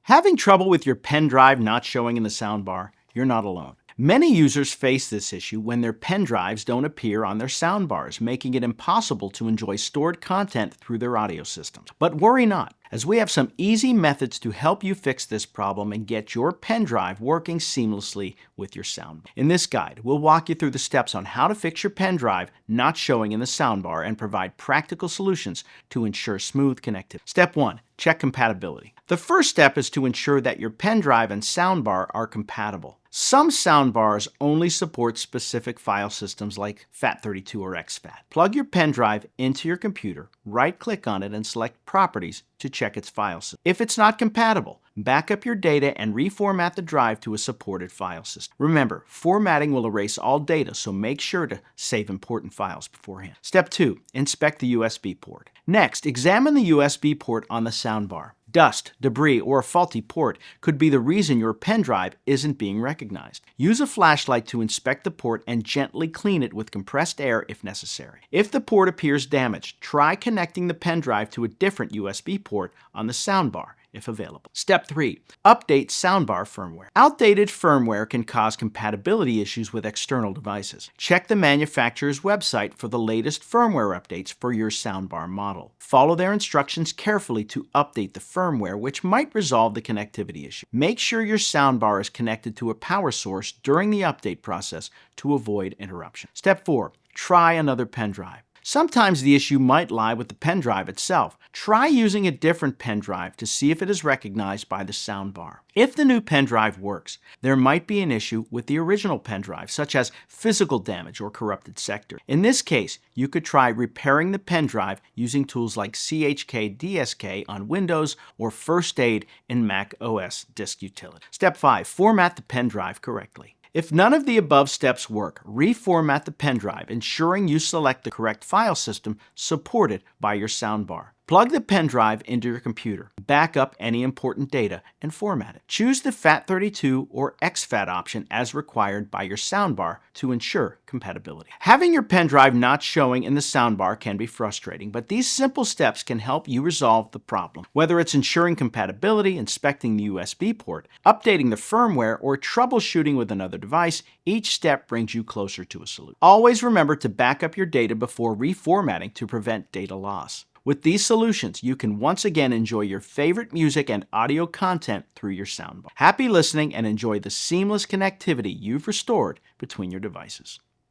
Having trouble with your pen drive not showing in the soundbar? You're not alone. Many users face this issue when their pen drives don't appear on their soundbars, making it impossible to enjoy stored content through their audio systems. But worry not, as we have some easy methods to help you fix this problem and get your pen drive working seamlessly with your soundbar. In this guide, we'll walk you through the steps on how to fix your pen drive not showing in the soundbar and provide practical solutions to ensure smooth connectivity. Step 1. Check compatibility. The first step is to ensure that your pen drive and soundbar are compatible. Some soundbars only support specific file systems like FAT32 or exFAT. Plug your pen drive into your computer, right-click on it, and select Properties to check its file system. If it's not compatible, back up your data and reformat the drive to a supported file system. Remember, formatting will erase all data, so make sure to save important files beforehand. Step 2. Inspect the USB port. Next, examine the USB port on the soundbar. Dust, debris, or a faulty port could be the reason your pen drive isn't being recognized. Use a flashlight to inspect the port and gently clean it with compressed air if necessary. If the port appears damaged, try connecting the pen drive to a different USB port on the soundbar, if available. Step 3. Update soundbar firmware. Outdated firmware can cause compatibility issues with external devices. Check the manufacturer's website for the latest firmware updates for your soundbar model. Follow their instructions carefully to update the firmware, which might resolve the connectivity issue. Make sure your soundbar is connected to a power source during the update process to avoid interruption. Step 4. Try another pen drive. Sometimes the issue might lie with the pen drive itself. Try using a different pen drive to see if it is recognized by the soundbar. If the new pen drive works, there might be an issue with the original pen drive, such as physical damage or corrupted sector. In this case, you could try repairing the pen drive using tools like CHK-DSK on Windows or First Aid in Mac OS Disk Utility. Step 5. Format the pen drive correctly. If none of the above steps work, reformat the pen drive, ensuring you select the correct file system supported by your soundbar. Plug the pen drive into your computer, back up any important data, and format it. Choose the FAT32 or exFAT option as required by your soundbar to ensure compatibility. Having your pen drive not showing in the soundbar can be frustrating, but these simple steps can help you resolve the problem. Whether it's ensuring compatibility, inspecting the USB port, updating the firmware, or troubleshooting with another device, each step brings you closer to a solution. Always remember to back up your data before reformatting to prevent data loss. With these solutions, you can once again enjoy your favorite music and audio content through your soundbar. Happy listening and enjoy the seamless connectivity you've restored between your devices.